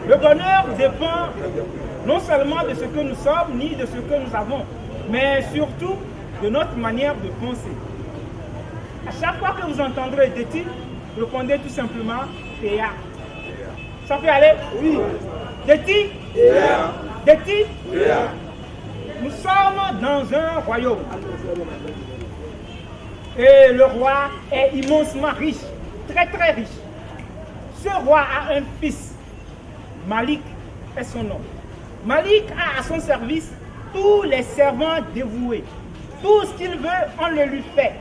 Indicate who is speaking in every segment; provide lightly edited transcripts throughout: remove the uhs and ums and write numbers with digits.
Speaker 1: Le bonheur dépend non seulement de ce que nous sommes, ni de ce que nous avons, mais surtout de notre manière de penser. À chaque fois que vous entendrez Déti, répondez tout simplement Théa. Ça fait aller? Oui. Déti? Théa. Déti? Théa. Nous sommes dans un royaume. Et le roi est immensement riche, très très riche. Ce roi a un fils, Malik est son nom. Malik a à son service tous les servants dévoués. Tout ce qu'il veut, on le lui fait.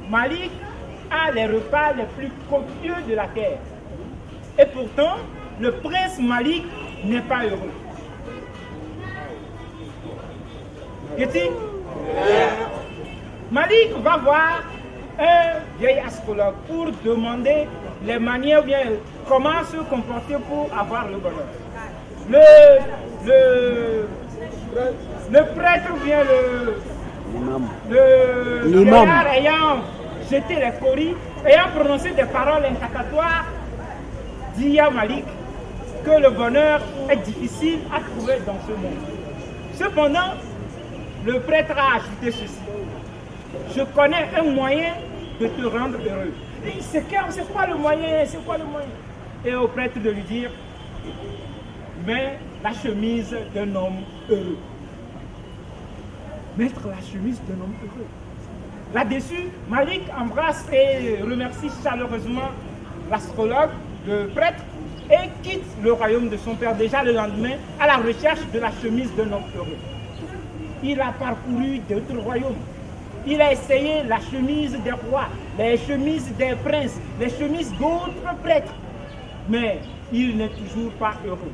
Speaker 1: Malik a les repas les plus copieux de la terre. Et pourtant, le prince Malik n'est pas heureux. Qu'est-il? Malik va voir un vieil astrologue pour demander les manières, ou bien comment se comporter pour avoir le bonheur. Le prêtre ou bien le vieillard ayant jeté les coris, ayant prononcé des paroles incantatoires, dit à Malik que le bonheur est difficile à trouver dans ce monde. Cependant, le prêtre a ajouté ceci: je connais un moyen de te rendre heureux. Et c'est quoi le moyen? C'est quoi le moyen? Et au prêtre de lui dire: mets la chemise d'un homme heureux. Mettre la chemise d'un homme heureux. Là-dessus, Malik embrasse et remercie chaleureusement l'astrologue, le prêtre, et quitte le royaume de son père déjà le lendemain à la recherche de la chemise d'un homme heureux. Il a parcouru d'autres royaumes. Il a essayé la chemise des rois, les chemises des princes, les chemises d'autres prêtres. Mais il n'est toujours pas heureux.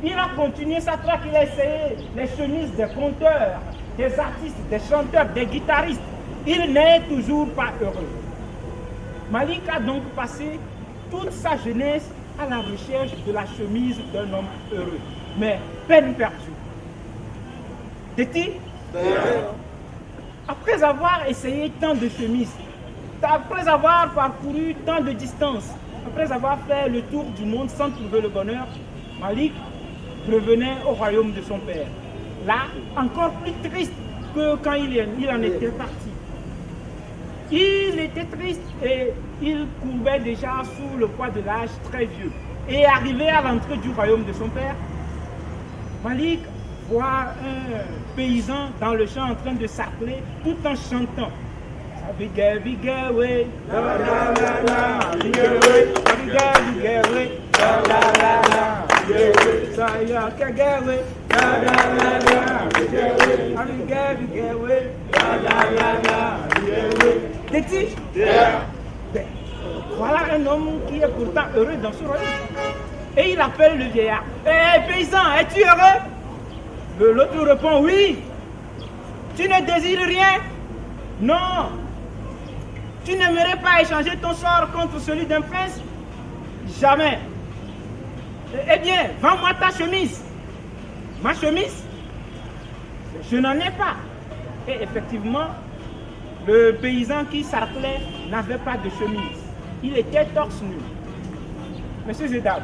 Speaker 1: Il a continué sa traque, il a essayé les chemises des conteurs, des artistes, des chanteurs, des guitaristes. Il n'est toujours pas heureux. Malik a donc passé toute sa jeunesse à la recherche de la chemise d'un homme heureux. Mais peine perdue. Déti, après avoir essayé tant de chemises, après avoir parcouru tant de distances, après avoir fait le tour du monde sans trouver le bonheur, Malik revenait au royaume de son père. Là, encore plus triste que quand il en était parti. Il était triste et il courbait déjà sous le poids de l'âge très vieux. Et arrivé à l'entrée du royaume de son père, Malik voit un paysan dans le champ en train de s'appeler tout en chantant. Bigger, bigger way, la la la la, bigger way, bigger way, la la la la, bigger way, saya kagawe, la la la la, bigger way, bigger way, la la la la, bigger way. T'es-tu? Voilà un homme qui est pourtant heureux dans ce royaume. Et il appelle le vieillard. Hé paysan, es-tu heureux? L'autre répond oui. Tu ne désires rien? Non. Tu n'aimerais pas échanger ton sort contre celui d'un prince? Jamais. Eh bien, vends-moi ta chemise. Ma chemise? Je n'en ai pas. Et effectivement, le paysan qui s'appelait n'avait pas de chemise. Il était torse nu. Messieurs et dames,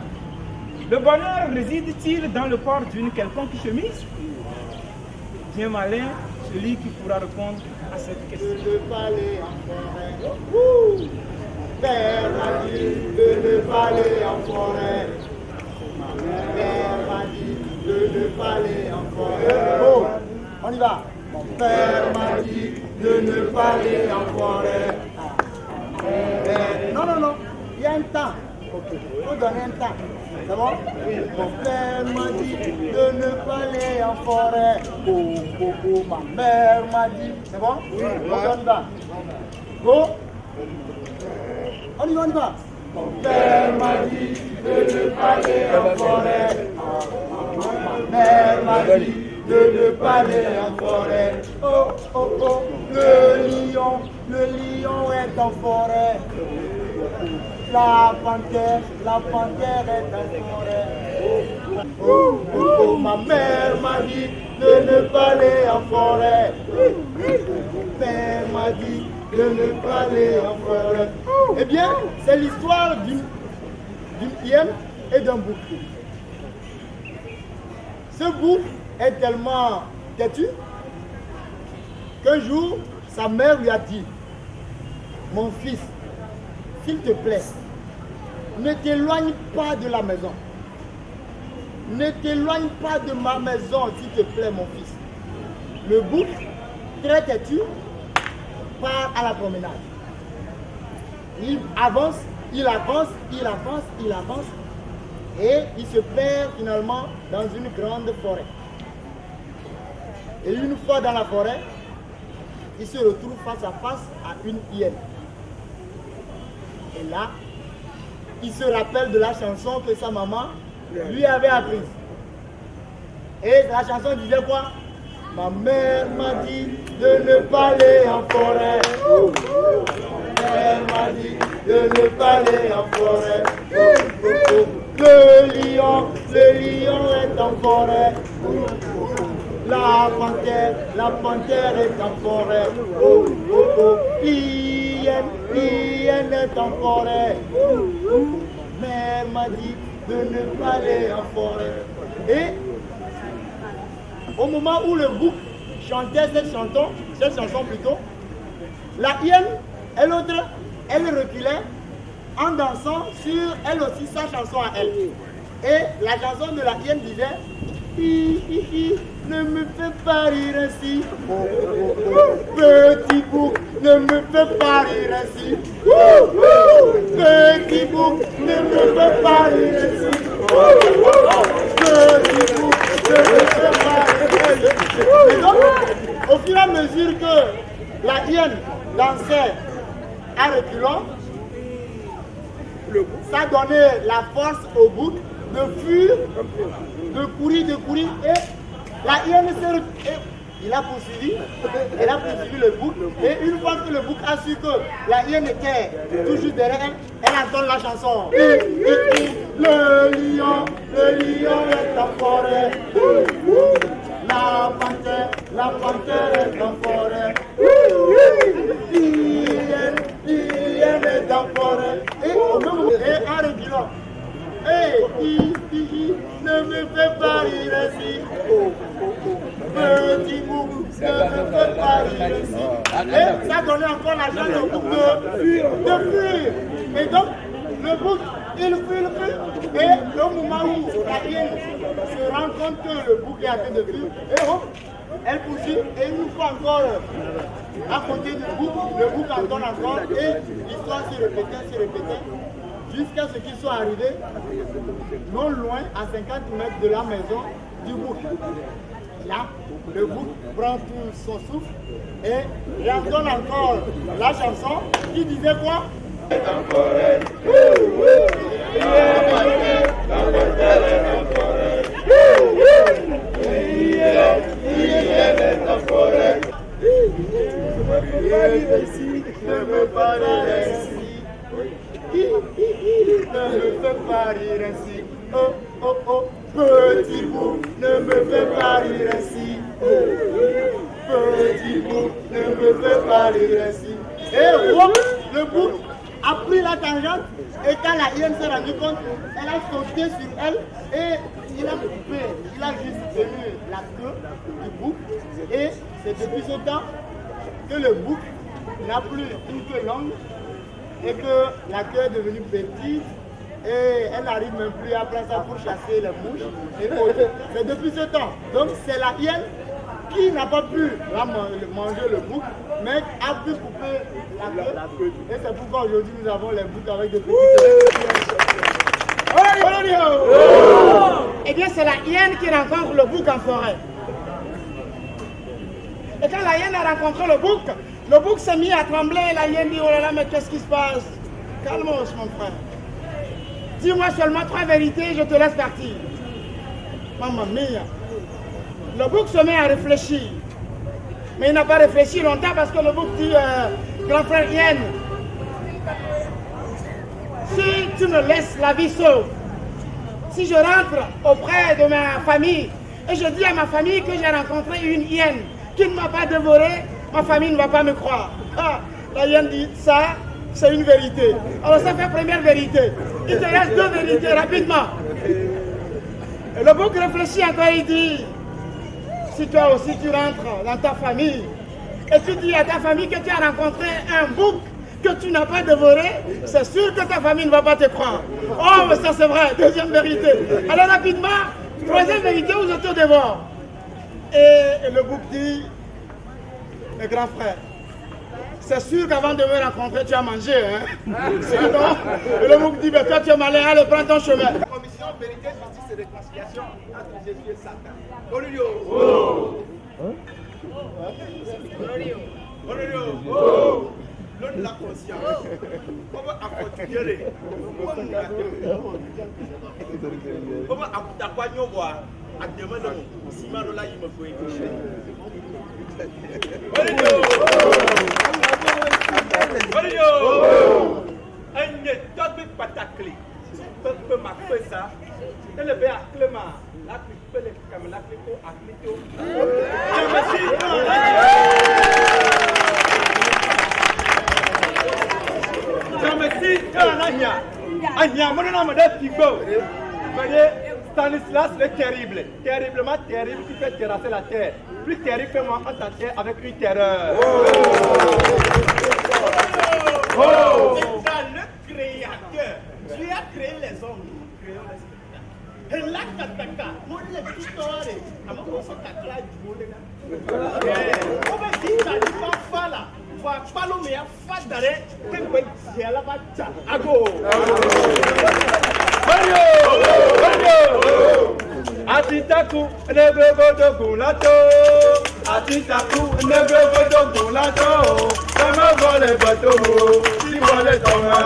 Speaker 1: le bonheur réside-t-il dans le port d'une quelconque chemise? Bien malin, celui qui pourra répondre à cette question.
Speaker 2: De ne pas aller en forêt. Père m'a dit de ne pas aller en forêt. Père m'a dit de ne pas aller en forêt. Oh, on y va. Mon père m'a dit de ne pas aller en forêt. Non, non, non. Il y a un temps. Ok. Il faut donner un temps. C'est bon? Oui. Mon père m'a dit de ne pas aller en forêt. Oh, oh, oh, ma mère m'a dit. C'est bon? Oui. On y va. Go. On y va, on y va. Mon père m'a dit de ne pas aller en forêt. Ma mère m'a dit de ne pas aller en forêt. Oh, oh, oh, le lion est en forêt. La panthère est en forêt. Oh, oh, oh, ma mère m'a dit de ne pas aller en forêt. Mon père m'a dit de ne pas aller en forêt. Eh bien, c'est l'histoire d'une hyène et d'un bouc. Ce bouc est tellement têtu qu'un jour, sa mère lui a dit: mon fils, s'il te plaît, ne t'éloigne pas de la maison. Ne t'éloigne pas de ma maison, s'il te plaît, mon fils. Le bouc, très têtu, part à la promenade. Il avance, il avance, il avance, il avance, et il se perd finalement dans une grande forêt. Et une fois dans la forêt, il se retrouve face à face à une hyène. Et là, il se rappelle de la chanson que sa maman lui avait apprise. Et la chanson disait quoi? Ma mère m'a dit de ne pas aller en forêt. Ma mère m'a dit de ne pas aller en forêt. Le lion est en forêt. La panthère est en forêt. L'hyène est en forêt. Ma mère m'a dit de ne pas aller en forêt. Et au moment où le bouc chantait cette chanson plutôt, la hyène et l'autre, elle reculait en dansant sur elle aussi sa chanson à elle. Et la chanson de la hyène disait: hi, hi, hi, ne me fais pas rire ainsi. Petit bouc, ne me fais pas rire ainsi. Petit bouc, ne me fais pas rire ainsi. Petit bouc, ne me fais pas rire ainsi. Et donc, au fur et à mesure que la hyène dansait à reculons, ça donnait la force au bouc de fuir, de courir, et la hyène il a poursuivi le bouc, et une fois que le bouc a su que la hyène était toujours derrière elle, elle entend la chanson. Le lion est en forêt. La panthère est en forêt. L'hyène est en forêt. Et au même moment, en reculant, ne me fais pas rire petit bouc, ne me fais pas rire ici. Et ça donnait encore la chance au bouc de fuir. Et donc, le bouc, il fuit. Et au moment où la hyène se rend compte que le bouc est en train de fuir, et hop, elle poursuit et une fois encore à côté du bouc, le bouc entend encore et l'histoire se répétait jusqu'à ce qu'ils soient arrivés non loin, à 50 mètres de la maison du bouc. Là, le bouc prend tout son souffle et entend encore la chanson qui disait quoi? Ne me fais pas rire ainsi. Ne me fais pas rire ainsi. Oh, oh, oh, petit bouc, ne me fais pas rire ainsi. Petit bouc, ne me fais pas rire ainsi. Et hop, le bouc a pris la tangente et quand la hyène s'est rendue compte, elle a sauté sur elle et il a coupé, il a juste tenu la queue du bouc et c'est depuis ce temps que le bouc n'a plus une queue longue et que la queue est devenue petite et elle n'arrive même plus à prendre ça pour chasser les mouches et autres. C'est depuis ce temps. Donc c'est la hyène qui n'a pas pu manger le bouc, mais a pu couper la queue. Et c'est pourquoi aujourd'hui nous avons les boucs avec des petites Eh bien c'est la hyène qui rencontre le bouc en forêt. Et quand la hyène a rencontré le bouc s'est mis à trembler. La hyène dit, oh là là, mais qu'est-ce qui se passe? Calmos, mon frère. Dis-moi seulement 3 vérités, je te laisse partir. Mamma mia. Le bouc se met à réfléchir. Mais il n'a pas réfléchi longtemps parce que le bouc dit, grand frère hyène, si tu me laisses la vie sauve, si je rentre auprès de ma famille et je dis à ma famille que j'ai rencontré une hyène qui ne m'a pas dévoré, ma famille ne va pas me croire. Ah, la hyène dit, ça, c'est une vérité. Alors ça fait première vérité. Il te reste 2 vérités, rapidement. Et le bouc réfléchit encore, il dit, si toi aussi tu rentres dans ta famille, et tu dis à ta famille que tu as rencontré un bouc que tu n'as pas dévoré, c'est sûr que ta famille ne va pas te croire. Oh, mais ça c'est vrai, 2e vérité. Alors rapidement, 3e vérité où je te dévore. Et le bouc dit, mes grands frères, c'est sûr qu'avant de me rencontrer, tu as mangé, hein? Sinon, le bouc dit, mais toi tu es malin, allez, prends ton chemin. Commission, vérité, justice et réconciliation entre Jésus et Satan. Olorio! Olorio! L'autre la conscience. Comment accompagner? Comment accompagner voir? À demain, si Marola, il me faut écouter. Un top pataclé. Peu ma peu ça. Et le béa clément. La clipe les caméras, la clipe à clito. Merci, Anya. Anya, mon nom est Tigo. Voyez, Stanislas le terrible, terriblement terrible qui fait terrasser la terre. Plus terrible que moi en ta terre avec une terreur. C'est ça le créateur. Tu as créé les hommes, nous créons les spectacles. Et là, Kataka, moi les petits torés, à ma console Kataka du monde. On va dire ça, tu vas faire là. Palo me a fait d'arrêt, que c'est la bacha. Ago. Atitaku, negogo do gulato. Atitaku, negogo do gulato. Sama vole bato, si vole toma.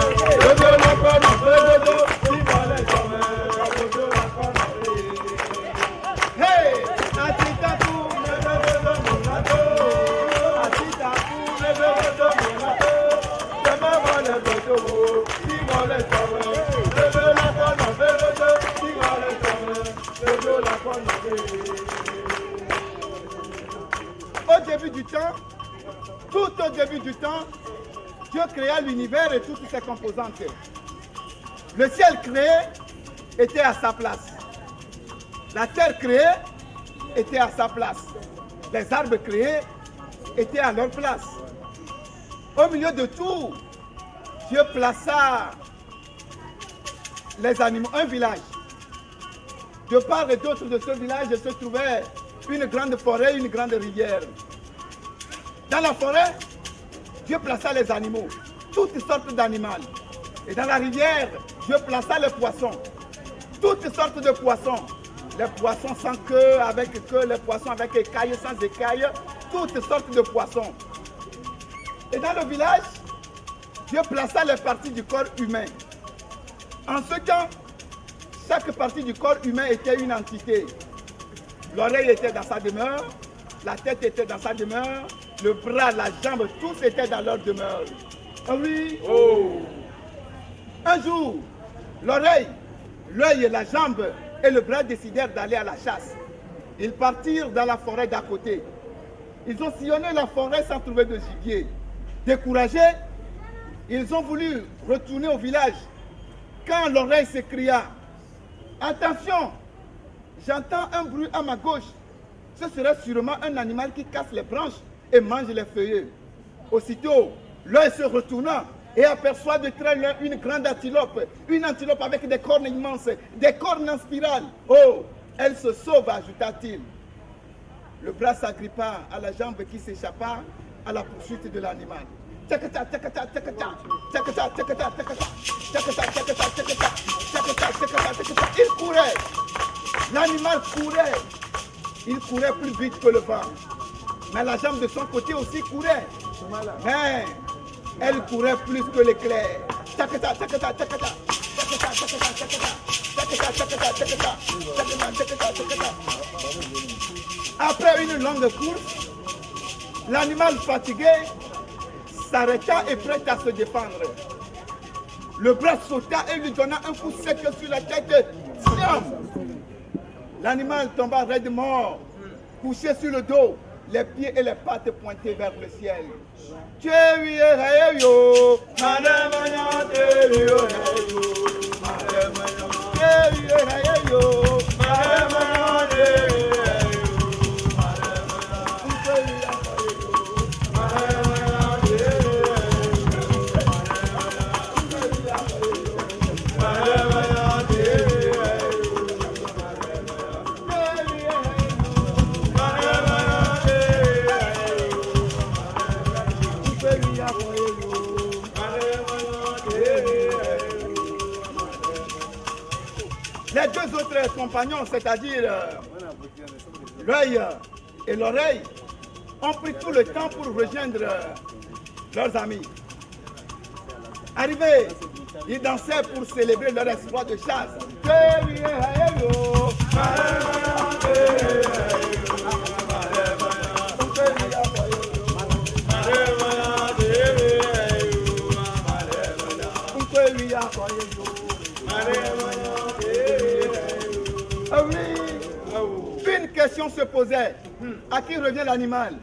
Speaker 2: Dodo la kona, dodo, si vole toma. Dodo la kona. Hey, atitaku, negogo do gulato. Atitaku, negogo do gulato. Sama vole bato, si vole toma. Dodo la kona, dodo, si vole toma. Dodo la kona. Au début du temps, tout au début du temps, Dieu créa l'univers et toutes ses composantes. Le ciel créé était à sa place. La terre créée était à sa place.
Speaker 3: les arbres créés étaient à leur place. Au milieu de tout, Dieu plaça les animaux, un village. De part et d'autre de ce village se trouvait une grande forêt, une grande rivière. Dans la forêt, Dieu plaça les animaux, toutes sortes d'animaux. Et dans la rivière, Dieu plaça les poissons, toutes sortes de poissons. Les poissons sans queue, avec queue, les poissons avec écailles, sans écailles, toutes sortes de poissons. Et dans le village, Dieu plaça les parties du corps humain. En ce temps, chaque partie du corps humain était une entité. L'oreille était dans sa demeure, la tête était dans sa demeure, le bras, la jambe, tous étaient dans leur demeure. Ah oui. Oh. Un jour, l'oreille, l'œil, la jambe et le bras décidèrent d'aller à la chasse. Ils partirent dans la forêt d'à côté. Ils ont sillonné la forêt sans trouver de gibier. Découragés, ils ont voulu retourner au village. Quand l'oreille s'écria, « Attention, j'entends un bruit à ma gauche. Ce serait sûrement un animal qui casse les branches et mange les feuillets. » Aussitôt, l'œil se retourna et aperçoit de très loin une grande antilope avec des cornes immenses, des cornes en spirale. « Oh, elle se sauve », ajouta-t-il. Le bras s'agrippa à la jambe qui s'échappa à la poursuite de l'animal. Tchakata, tchakata, tchakata, tchakata, tchakata, tchakata, tchakata, tchakata, tchakata, tchakata, tchakata, tchakata. Il courait. L'animal courait. Il courait plus vite que le vent. Mais la jambe de son côté aussi courait. Mais elle courait plus que l'éclair. Tchakata, tchakata, tchakata, tchakata, tchakata, tchakata, tchakata, tchakata, tchakata, tchakata, tchakata, tchakata. Après une longue course, l'animal fatigué s'arrêta et prêt à se défendre. Le bras sauta et lui donna un coup sec sur la tête. L'animal tomba raide mort, couché sur le dos, les pieds et les pattes pointés vers le ciel. Les deux autres compagnons, c'est-à-dire l'œil et l'oreille, ont pris tout le temps pour rejoindre leurs amis. Arrivés, ils dansaient pour célébrer leur exploit de chasse. Une question se posait. À qui revient l'animal?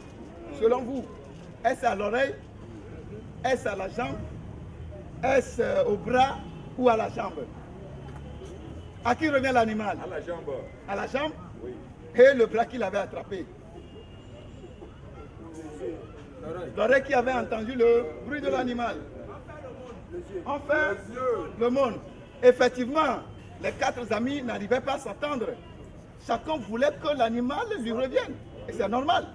Speaker 3: Selon vous, est-ce à l'oreille? Est-ce à la jambe? Est-ce au bras ou à la jambe? À qui revient l'animal?
Speaker 4: À la jambe.
Speaker 3: À la jambe?
Speaker 4: Oui.
Speaker 3: Et le bras qu'il avait attrapé? L'oreille qui avait entendu le bruit de l'animal. Enfin, le monde. Effectivement, les quatre amis n'arrivaient pas à s'entendre. Chacun voulait que l'animal lui revienne. Et c'est normal.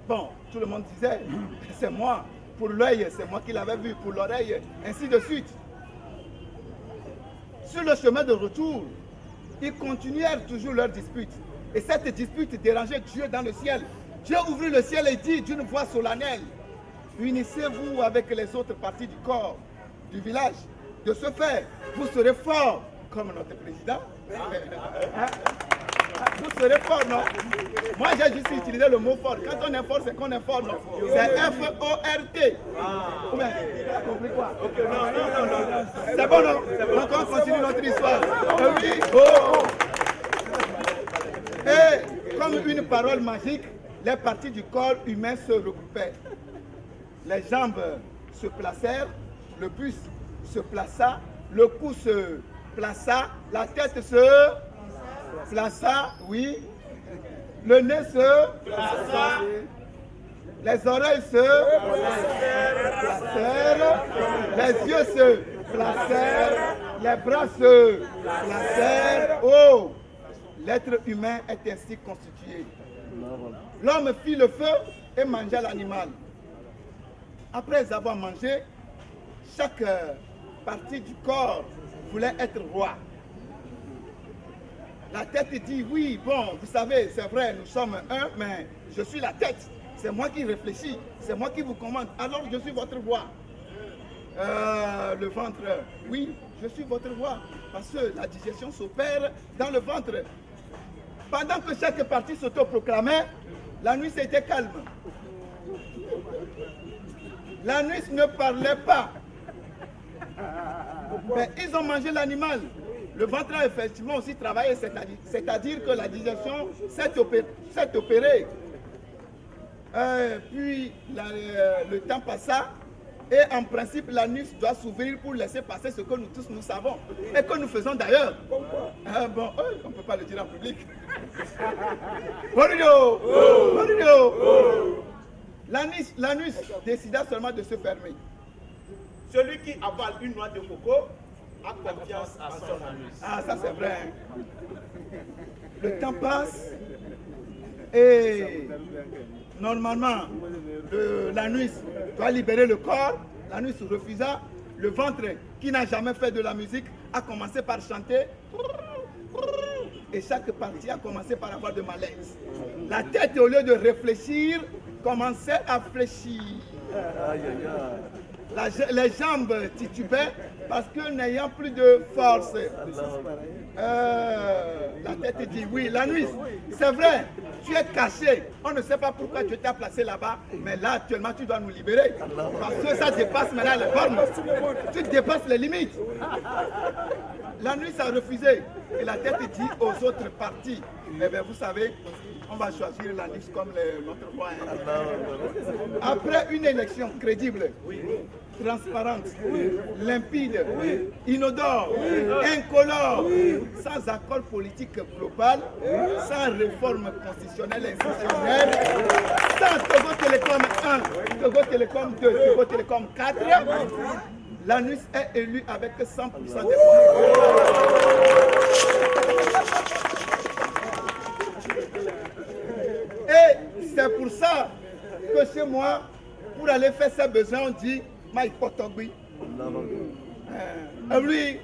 Speaker 3: Bon, tout le monde disait, c'est moi. Pour l'œil, c'est moi qui l'avais vu. Pour l'oreille, ainsi de suite. Sur le chemin de retour, ils continuèrent toujours leur dispute. Et cette dispute dérangeait Dieu dans le ciel. Dieu ouvrit le ciel et dit d'une voix solennelle, unissez-vous avec les autres parties du corps du village. De ce fait, vous serez forts comme notre président. Hein? Vous serez fort, non? Moi, j'ai juste utilisé le mot fort. Quand on est fort, c'est qu'on est fort, non? C'est F-O-R-T. Tu as compris quoi? C'est bon, non? Donc, on continue notre histoire. Oui. Oh. Et comme une parole magique, les parties du corps humain se regroupaient. Les jambes se placèrent, le buste se plaça, le cou se plaça, la tête se plaça, oui. Le nez se plaça. Les oreilles se placèrent. Les yeux se placèrent. Les bras se placèrent. Oh! L'être humain est ainsi constitué. L'homme fit le feu et mangea l'animal. Après avoir mangé, chaque partie du corps voulait être roi. La tête dit, oui, bon, vous savez, c'est vrai, nous sommes un, mais je suis la tête. C'est moi qui réfléchis, c'est moi qui vous commande. Alors je suis votre roi. Le ventre, oui, je suis votre roi. Parce que la digestion s'opère dans le ventre. Pendant que chaque partie s'autoproclamait, la nuit était calme. La nuit ne parlait pas. Mais ils ont mangé l'animal. Le ventre a effectivement aussi travaillé, c'est-à-dire que la digestion s'est opérée. Puis le temps passa et en principe la nuit doit s'ouvrir pour laisser passer ce que nous tous nous savons et que nous faisons d'ailleurs. Bon, on ne peut pas le dire en public. L'anus décida seulement de se fermer.
Speaker 4: Celui qui avale une noix de coco a confiance à son anus.
Speaker 3: Ah, ça c'est vrai. Le temps passe et normalement l'anus doit libérer le corps. L'anus refusa. Le ventre, qui n'a jamais fait de la musique, a commencé par chanter. Et chaque partie a commencé par avoir de malaise. La tête, au lieu de réfléchir, commençait à fléchir. Les jambes titubaient parce que n'ayant plus de force. La tête dit, oui, la nuit, c'est vrai, tu es caché. On ne sait pas pourquoi Dieu t'a placé là-bas, mais là, actuellement, tu dois nous libérer. Parce que ça dépasse maintenant les bornes. Tu dépasses les limites. La nuit, ça a refusé. Et la tête dit aux autres parties, eh bien, vous savez, on va choisir la nuit comme notre roi. Après une élection crédible, transparente, limpide, inodore, incolore, sans accord politique global, sans réforme constitutionnelle et institutionnelle, sans Togo Télécom 1, Togo Télécom 2, Togo Télécom 4, l'ANUS est élu avec 100% des voix. Et c'est pour ça que chez moi, pour aller faire ses besoins, on dit Mike Potogui. Lui,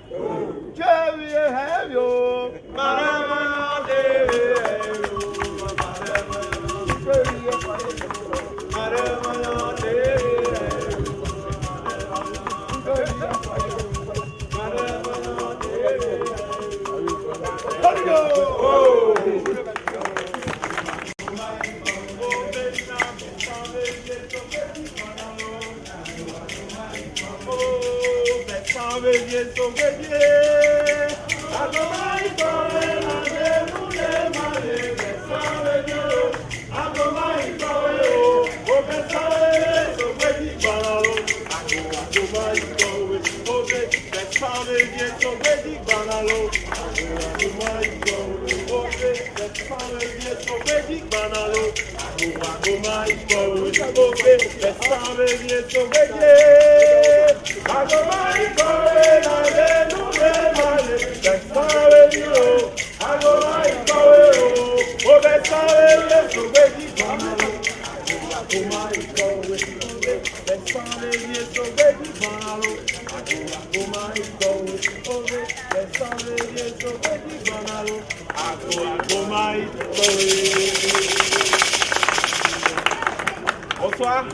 Speaker 4: Bonsoir.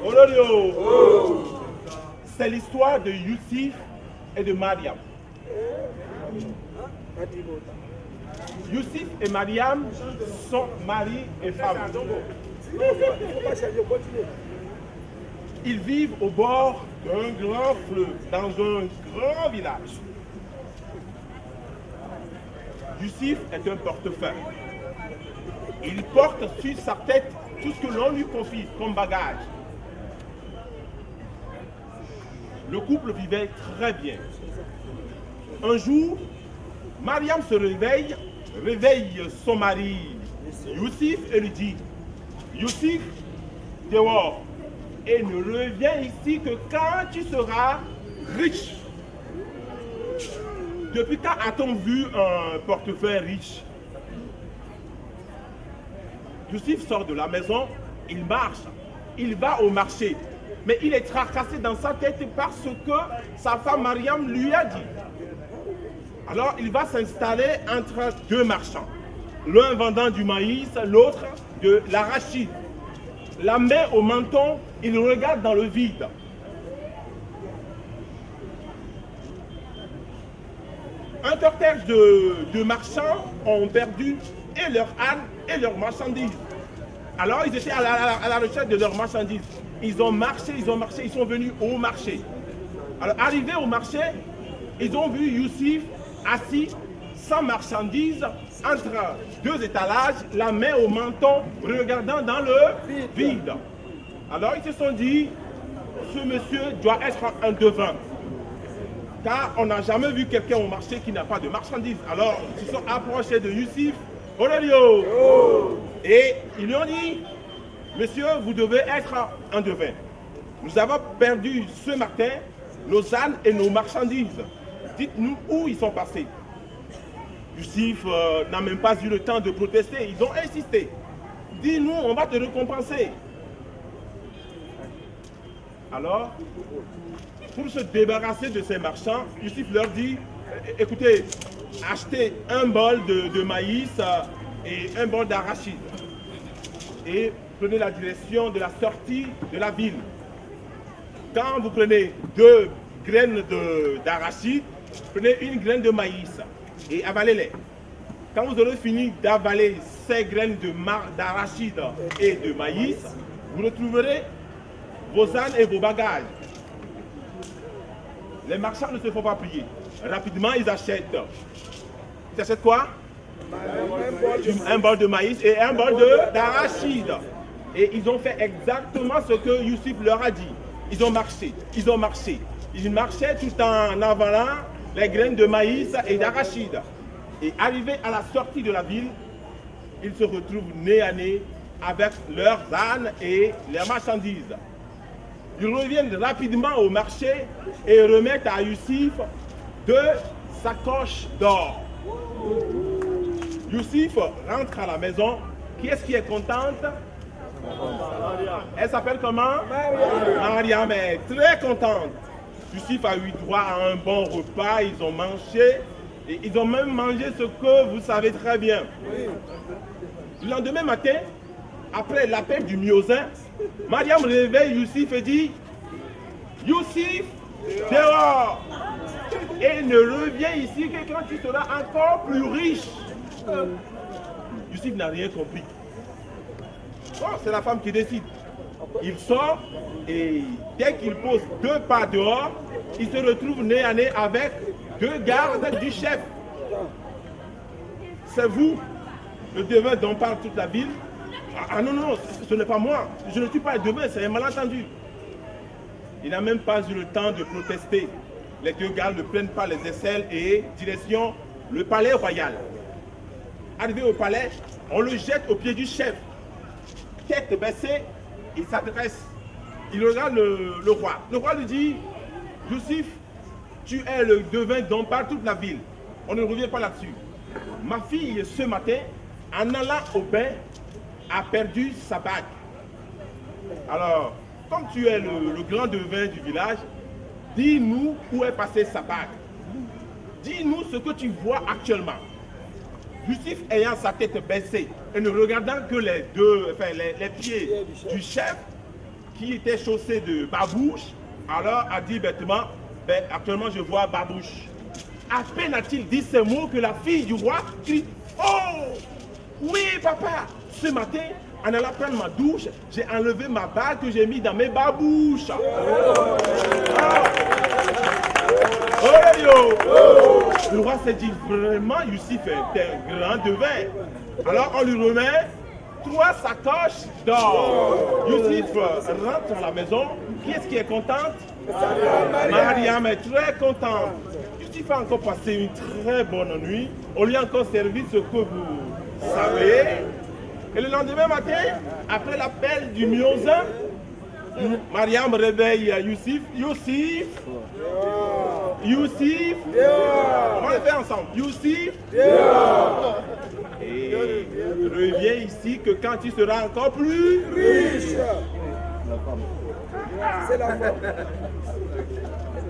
Speaker 4: Olorio. C'est l'histoire de Youssif et de Mariam. Youssif et Mariam sont mari et femme. Ils vivent au bord d'un grand fleuve, dans un grand village. Youssif est un portefeuille. Il porte sur sa tête tout ce que l'on lui confie comme bagage. Le couple vivait très bien. Un jour, Mariam se réveille son mari Youssif et lui dit, Youssif, dehors, et ne reviens ici que quand tu seras riche. Depuis quand a-t-on vu un portefeuille riche? Youssif sort de la maison, il marche, il va au marché. Mais il est tracassé dans sa tête parce que sa femme Mariam lui a dit. Alors il va s'installer entre deux marchands. L'un vendant du maïs, l'autre de l'arachide. La main au menton, il regarde dans le vide. Un cortège de marchands ont perdu et leur âne et leurs marchandises. Alors ils étaient à la recherche de leurs marchandises. Ils ont marché, ils sont venus au marché. Alors arrivés au marché, ils ont vu Youssif assis sans marchandises entre deux étalages, la main au menton, regardant dans le vide. Alors ils se sont dit, ce monsieur doit être un devin. Car on n'a jamais vu quelqu'un au marché qui n'a pas de marchandises. Alors ils se sont approchés de Youssif, Aurelio, et ils lui ont dit, monsieur, vous devez être un devin. Nous avons perdu ce matin nos ânes et nos marchandises. Dites-nous où ils sont passés. Youssif n'a même pas eu le temps de protester. Ils ont insisté. Dis-nous, on va te récompenser. Alors, pour se débarrasser de ces marchands, Youssif leur dit, écoutez, achetez un bol de maïs et un bol d'arachide. Et prenez la direction de la sortie de la ville. Quand vous prenez 2 graines d'arachide, prenez une graine de maïs et avalez-les. Quand vous aurez fini d'avaler ces graines d'arachide et de maïs, vous retrouverez vos ânes et vos bagages. Les marchands ne se font pas prier. Rapidement, ils achètent. Ils achètent quoi? Un bol de maïs et un bol d'arachide. Et ils ont fait exactement ce que Youssif leur a dit. Ils ont marché, ils ont marché. Ils marchaient tout en avalant les graines de maïs et d'arachide. Et arrivés à la sortie de la ville, ils se retrouvent nez à nez avec leurs ânes et leurs marchandises. Ils reviennent rapidement au marché et remettent à Youssif 2 sacoches d'or. Youssif rentre à la maison. Qui est-ce qui est contente? Elle s'appelle comment? Mariam est très contente. Youssif a eu droit à un bon repas, ils ont mangé, et ils ont même mangé ce que vous savez très bien. Le lendemain matin, après l'appel du muezzin, Mariam réveille Youssif et dit, Youssif, dehors, et ne reviens ici que quand tu seras encore plus riche. Youssif n'a rien compris. Oh, c'est la femme qui décide. Il sort et dès qu'il pose 2 pas dehors, il se retrouve nez à nez avec 2 gardes du chef. C'est vous, le devin dont parle toute la ville? Ah non, non, ce n'est pas moi. Je ne suis pas le devin, c'est un malentendu. Il n'a même pas eu le temps de protester. Les 2 gardes ne prennent pas les aisselles et direction le palais royal. Arrivé au palais, on le jette au pied du chef. Tête baissée, il s'adresse. Il regarde le roi. Le roi lui dit, Youssif, tu es le devin dont parle toute la ville. On ne revient pas là-dessus. Ma fille, ce matin, en allant au bain, a perdu sa bague. Alors, comme tu es le grand devin du village, dis-nous où est passée sa bague. Dis-nous ce que tu vois actuellement. Youssif ayant sa tête baissée et ne regardant que les pieds du chef qui était chaussé de babouche, alors a dit bêtement, ben, actuellement je vois babouche. À peine a-t-il dit ces mots que la fille du roi crie, oh oui papa, ce matin en allant prendre ma douche, j'ai enlevé ma bague que j'ai mis dans mes babouches. Oh yo! Le roi s'est dit vraiment Youssif est un grand devin. Alors on lui remet 3 sacoches d'or. Youssif rentre à la maison. Qui est-ce qui est contente? Mariam est très contente. Youssif a encore passé une très bonne nuit. On lui a encore servi ce que vous savez. Et le lendemain matin, après l'appel du muezzin, Mariam réveille Youssif. Youssif. Youssif. On va le faire ensemble. Youssif. Et revient ici que quand tu seras encore plus riche. C'est la femme.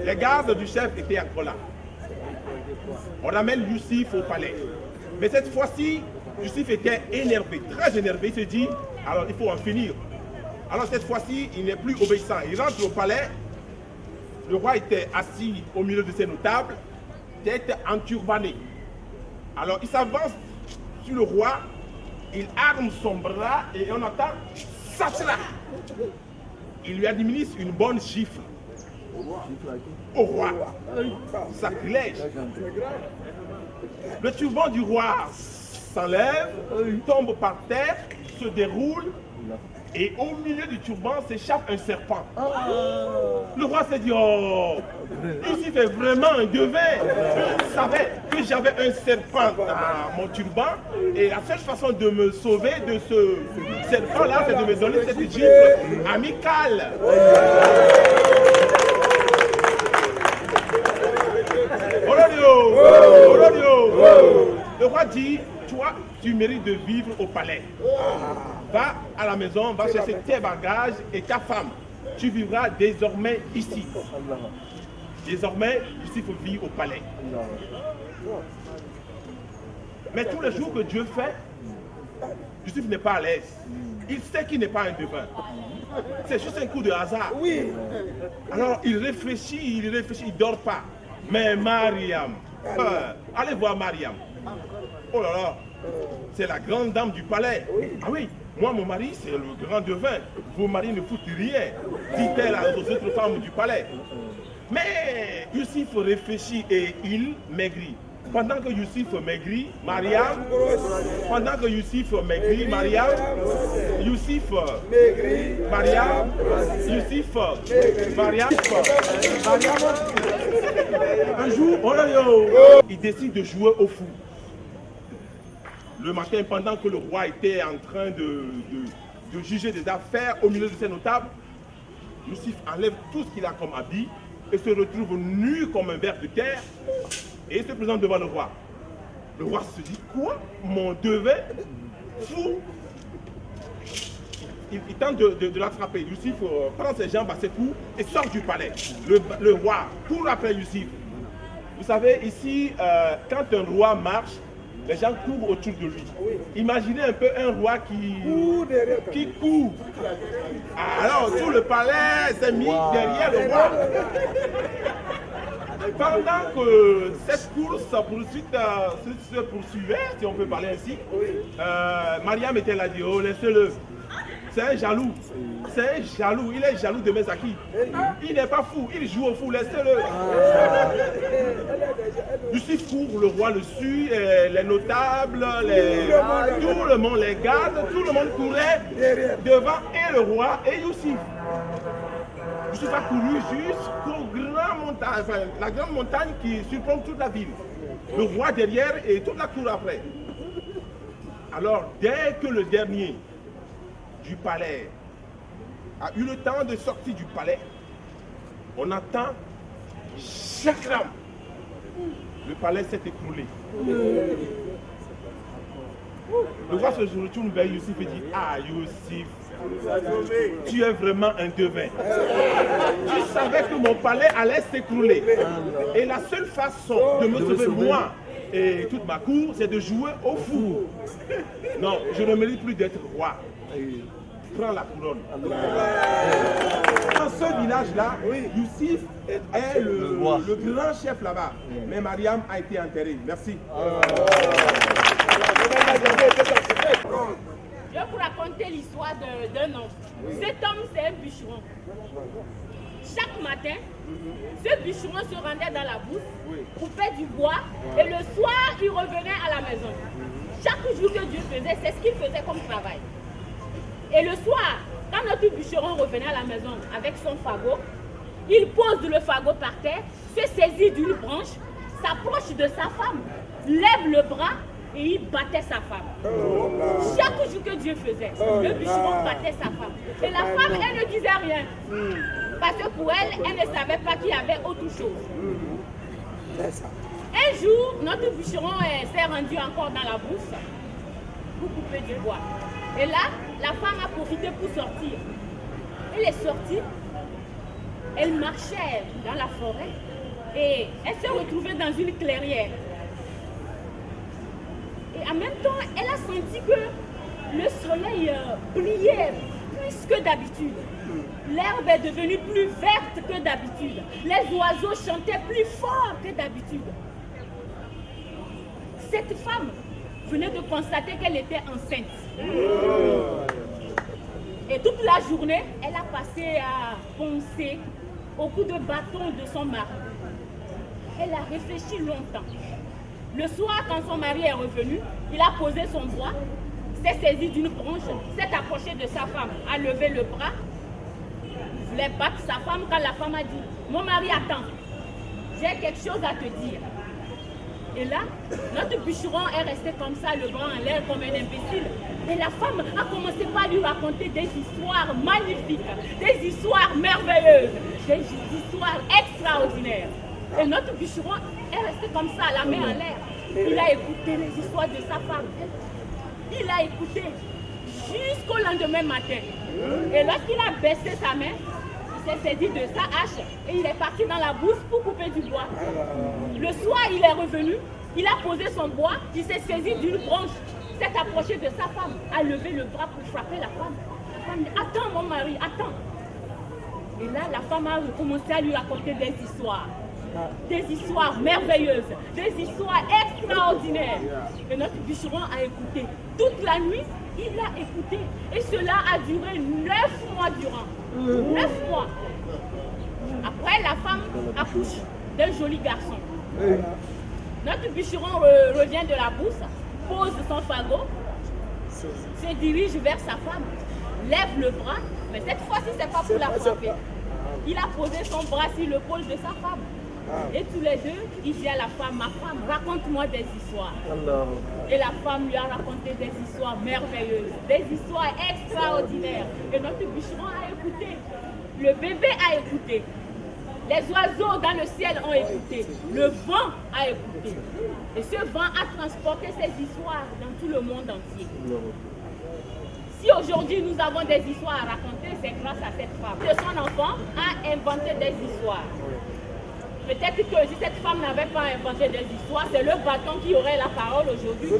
Speaker 4: Les gardes du chef étaient encore là. On amène Youssif au palais. Mais cette fois-ci, Youssif était énervé, très énervé. Il se dit, alors il faut en finir. Alors cette fois-ci, il n'est plus obéissant. Il rentre au palais. Le roi était assis au milieu de ses notables, tête enturbanée. Alors il s'avance sur le roi, il arme son bras et on entend Sachra. Il lui administre une bonne gifle. Au roi. Sacrilège. Le turban du roi s'enlève, tombe par terre, se déroule. Et au milieu du turban s'échappe un serpent. Le roi s'est dit, oh, ici fait vraiment un devin. Je savais que j'avais un serpent dans mon turban. Et la seule façon de me sauver de ce serpent-là, c'est de me donner cette gifle amicale. Le roi dit, toi, tu mérites de vivre au palais. Va à la maison, va chercher tes bagages et ta femme. Tu vivras désormais ici. Désormais, ici, il faut vivre au palais. Mais tous les jours que Dieu fait, Youssif n'est pas à l'aise. Il sait qu'il n'est pas un devin. C'est juste un coup de hasard. Oui. Alors, il réfléchit, il ne dort pas. Mais Mariam, allez voir Mariam. Oh là là, c'est la grande dame du palais. Ah oui, moi mon mari c'est le grand devin. Vos maris ne foutent rien, dit-elle aux autres femmes du palais. Mais Youssif réfléchit et il maigrit. Pendant que Youssif maigrit, Mariam, pendant que Youssif maigrit, Mariam, Youssif maigrit, Mariam, Youssif Mariam, un jour, il décide de jouer au fou. Le matin, pendant que le roi était en train de juger des affaires au milieu de ses notables, Youssif enlève tout ce qu'il a comme habit et se retrouve nu comme un ver de terre et il se présente devant le roi. Le roi se dit, quoi? Mon devin fou? Il tente de l'attraper. Youssif prend ses jambes à ses coups et sort du palais. Le roi court après Youssif. Vous savez, ici, quand un roi marche, les gens courent autour de lui. Imaginez un peu un roi qui court. Alors, tout le palais s'est mis derrière le roi. Pendant que cette course se poursuivait, si on peut parler ainsi, Mariam était là, dit, oh, laissez-le. C'est un jaloux. C'est un jaloux. Il est jaloux de mes acquis. Il n'est pas fou. Il joue au fou. Laissez-le. Youssif court, le roi le suit, les notables, tout le monde, les gardes, tout le monde courait devant et le roi et Youssif. Youssif a couru jusqu'au grand montagne, enfin, la grande montagne qui surplombe toute la ville. Le roi derrière et toute la cour après. Alors, dès que le dernier du palais a eu le temps de sortir du palais, on entend chakram. Le palais s'est écroulé. Le roi se retourne vers Youssif et dit, ah Youssif, tu es vraiment un devin. Tu savais que mon palais allait s'écrouler. Et la seule façon de me sauver moi et toute ma cour, c'est de jouer au fou. Non, je ne mérite plus d'être roi. Prends la couronne. Dans ce village-là, Youssif est le grand chef là-bas. Mais Mariam a été enterrée. Merci.
Speaker 5: Je vais vous raconter l'histoire d'un homme. Cet homme, c'est un bûcheron. Chaque matin, ce bûcheron se rendait dans la bourse, coupait du bois et le soir, il revenait à la maison. Chaque jour que Dieu faisait, c'est ce qu'il faisait comme travail. Et le soir, quand notre bûcheron revenait à la maison avec son fagot, il pose le fagot par terre, se saisit d'une branche, s'approche de sa femme, lève le bras et il battait sa femme. Chaque jour que Dieu faisait, le bûcheron battait sa femme. Et la femme, elle ne disait rien. Parce que pour elle, elle ne savait pas qu'il y avait autre chose. Un jour, notre bûcheron s'est rendu encore dans la brousse pour couper du bois. Et là, la femme a profité pour sortir. Elle est sortie, elle marchait dans la forêt et elle s'est retrouvée dans une clairière. Et en même temps, elle a senti que le soleil brillait plus que d'habitude. L'herbe est devenue plus verte que d'habitude. Les oiseaux chantaient plus fort que d'habitude. Cette femme venait de constater qu'elle était enceinte. Et toute la journée, elle a passé à penser au coup de bâton de son mari. Elle a réfléchi longtemps. Le soir, quand son mari est revenu, il a posé son bois, s'est saisi d'une branche, s'est approché de sa femme, a levé le bras. Il voulait battre sa femme quand la femme a dit « Mon mari, attends, j'ai quelque chose à te dire. » Et là, notre bûcheron est resté comme ça, le bras en l'air, comme un imbécile. Et la femme a commencé par lui raconter des histoires magnifiques, des histoires merveilleuses, des histoires extraordinaires. Et notre bûcheron est resté comme ça, la main en l'air. Il a écouté les histoires de sa femme. Il a écouté jusqu'au lendemain matin. Et lorsqu'il a baissé sa main, il s'est saisi de sa hache et il est parti dans la brousse pour couper du bois. Le soir, il est revenu, il a posé son bois, il s'est saisi d'une branche, s'est approché de sa femme, a levé le bras pour frapper la femme. La femme dit « Attends mon mari, attends !» Et là, la femme a commencé à lui raconter des histoires merveilleuses, des histoires extraordinaires. Et notre bûcheron a écouté. Toute la nuit, il a écouté. Et cela a duré 9 mois durant. 9 mois. Après, la femme accouche d'un joli garçon. Notre bûcheron revient de la brousse, pose son fagot, se dirige vers sa femme, lève le bras, mais cette fois-ci, c'est pas pour la frapper. Il a posé son bras sur l'épaule de sa femme. Et tous les deux, il dit à la femme, ma femme, raconte-moi des histoires. Et la femme lui a raconté des histoires merveilleuses, des histoires extraordinaires. Et notre bûcheron a écouté. Le bébé a écouté. Les oiseaux dans le ciel ont écouté. Le vent a écouté. Et ce vent a transporté ces histoires dans tout le monde entier. Si aujourd'hui nous avons des histoires à raconter, c'est grâce à cette femme. Que son enfant a inventé des histoires. Peut-être que si cette femme n'avait pas inventé des histoires, c'est le bâton qui aurait la parole aujourd'hui.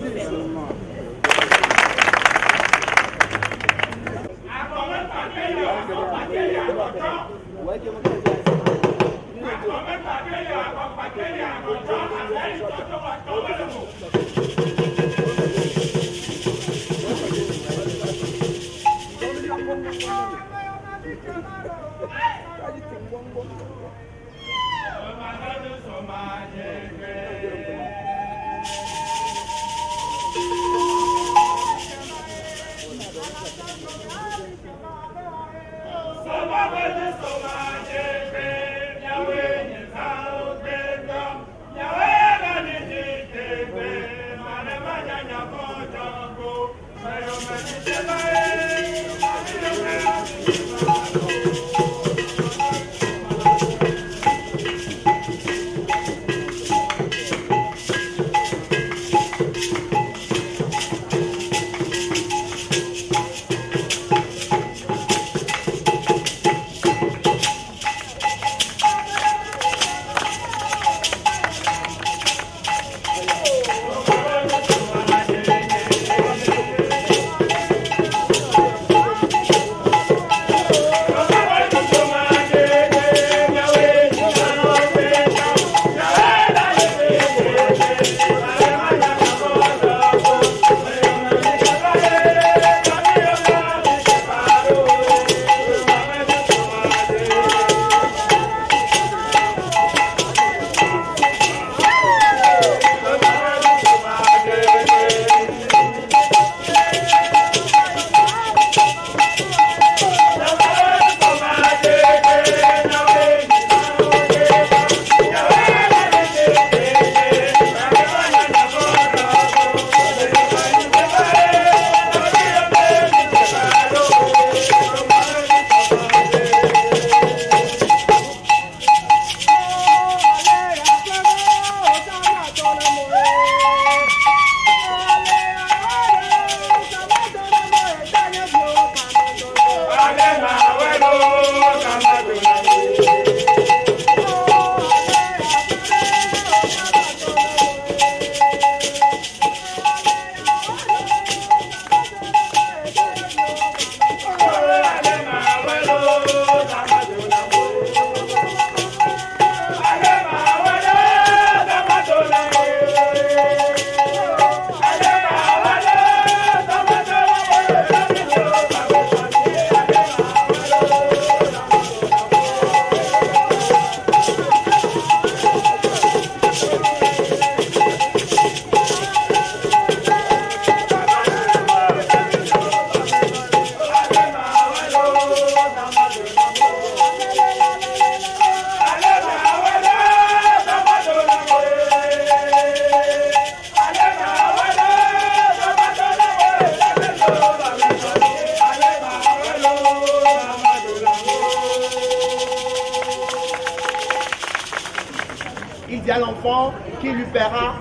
Speaker 3: dit à l'enfant qu'il lui paiera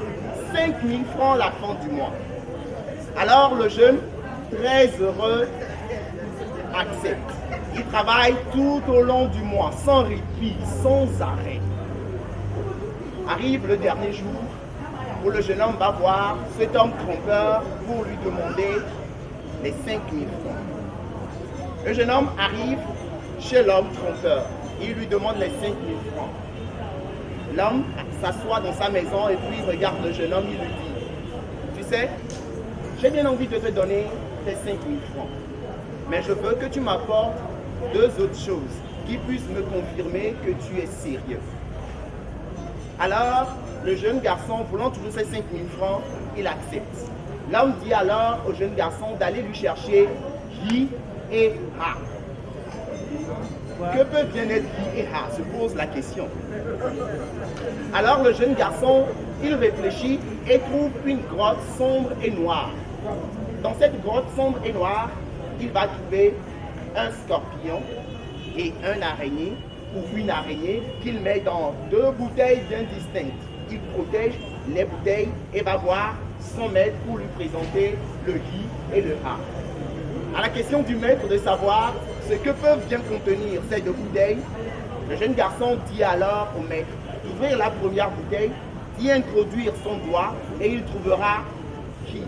Speaker 3: 5 000 francs à la fin du mois. Alors le jeune, très heureux, accepte. Il travaille tout au long du mois, sans répit, sans arrêt. Arrive le dernier jour où le jeune homme va voir cet homme trompeur pour lui demander les 5 000 francs. Le jeune homme arrive chez l'homme trompeur. Il lui demande les 5 000 francs. L'homme s'assoit dans sa maison et puis il regarde le jeune homme, il lui dit, tu sais, j'ai bien envie de te donner tes 5 000 francs, mais je veux que tu m'apportes 2 autres choses qui puissent me confirmer que tu es sérieux. Alors, le jeune garçon, voulant toujours ses 5 000 francs, il accepte. L'homme dit alors au jeune garçon d'aller lui chercher J et A. Que peut bien être J et A, se pose la question. Alors le jeune garçon, il réfléchit et trouve une grotte sombre et noire. Dans cette grotte sombre et noire, il va trouver un scorpion et un araignée ou une araignée qu'il met dans 2 bouteilles bien distinctes. Il protège les bouteilles et va voir son maître pour lui présenter le J et le A. À la question du maître de savoir ce que peuvent bien contenir ces 2 bouteilles, le jeune garçon dit alors au maître d'ouvrir la première bouteille, d'y introduire son doigt et il trouvera J.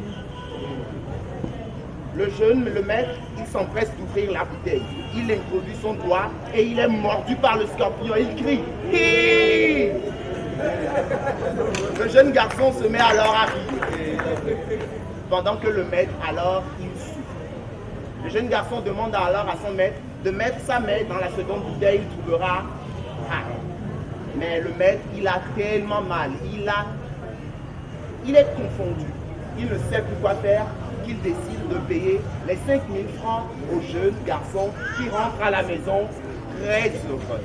Speaker 3: Le maître, il s'empresse d'ouvrir la bouteille. Il introduit son doigt et il est mordu par le scorpion. Il crie Hi! Le jeune garçon se met alors à rire. Pendant que le maître, alors, il souffle. Le jeune garçon demande alors à son maître de mettre sa main dans la seconde bouteille, il trouvera A. Mais le maître, il a tellement mal, il est confondu. Il ne sait plus quoi faire, qu'il décide de payer les 5 000 francs au jeune garçon qui rentre à la maison très heureux.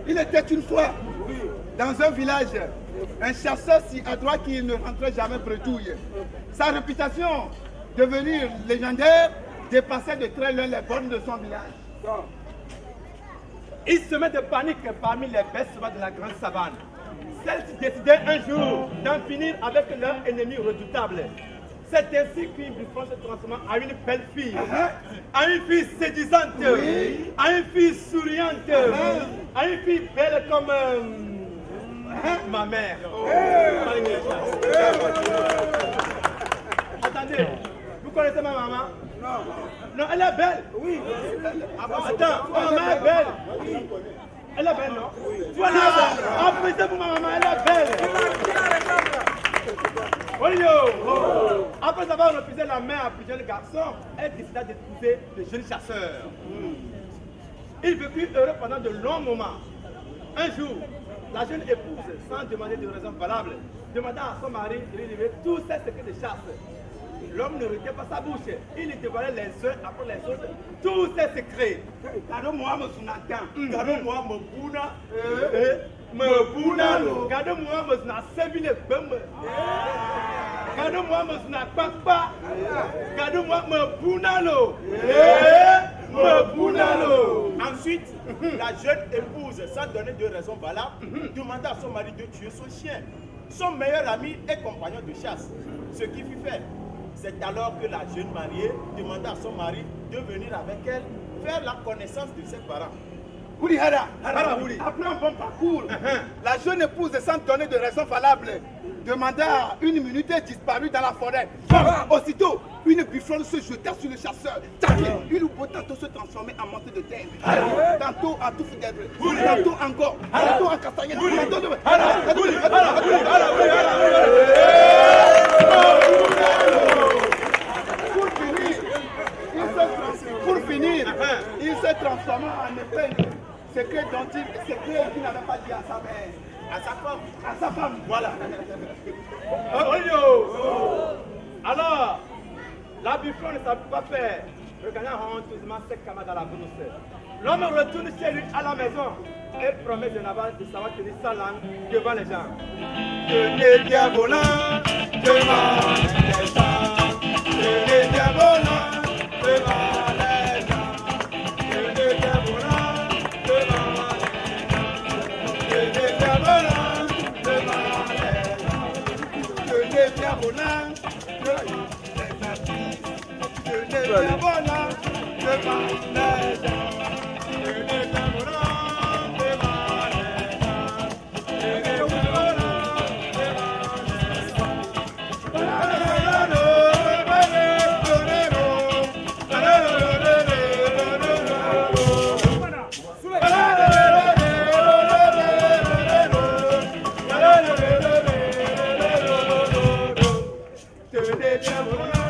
Speaker 3: Il était une fois dans un village, un chasseur si adroit qu'il ne rentrait jamais bredouille. Sa réputation, devenue légendaire, dépassait de très loin les bornes de son village. Il se met de panique parmi les bêtes sauvages de la grande savane. Celles-ci décidaient un jour d'en finir avec leur ennemi redoutable. C'est ainsi qu'une buffon se transforma en une belle fille, en une fille séduisante, en une fille souriante, en une fille belle comme ma mère. Attendez, vous connaissez ma maman? Non. Non, elle est belle. Oui. Attends, ma maman est belle. Elle est belle, non? Oui. Tu vois, appréciez pour ma maman, elle est belle. Après avoir refusé la main à plusieurs garçons, elle décida d'épouser le jeune chasseur. Il vécut heureux pendant de longs moments. Un jour, la jeune épouse, sans demander de raison valable, demanda à son mari de lui livrer tous ses secrets de chasse. L'homme ne retient pas sa bouche. Il lui dévoilait les uns après les autres tous ses secrets. Garde-moi mon sunatan, garde-moi mon bouna, garde-moi mon sunasebile bemme, garde-moi mon sunapapa, garde-moi mon bounalo,
Speaker 6: Ensuite, la jeune épouse, sans donner de raison valable, demanda à son mari de tuer son chien, son meilleur ami et compagnon de chasse. Ce qui fut fait. C'est alors que la jeune mariée demanda à son mari de venir avec elle faire la connaissance de ses parents.
Speaker 3: Après un bon parcours, la jeune épouse, sans donner de raison valable, demanda une minute et disparut dans la forêt. Aussitôt, une bufflonne se jeta sur le chasseur. Une peau tantôt se transformait en manteau de terre, tantôt en touffe d'herbe, tantôt en gore, tantôt en castagnette, Pour finir, il s'est transformé en épingle. Secret dont il n'avait pas dit à sa mère.
Speaker 6: À sa femme.
Speaker 3: À sa femme.
Speaker 6: Voilà.
Speaker 7: Alors, la buffon ne savait pas faire. Le gagnant honteusement ses camarades à la brousse. L'homme retourne chez lui à la maison et promet de savoir tenir sa langue devant les gens.
Speaker 3: Tenez bien volant devant les gens. Tenez bien volant devant les gens. Tenez bien volant devant les gens. Tenez bien volant devant les gens. Tenez bien volant devant les artistes. Tenez bien volant devant les gens. Tenez bien volant devant les gens. Tenez bien volant devant les gens.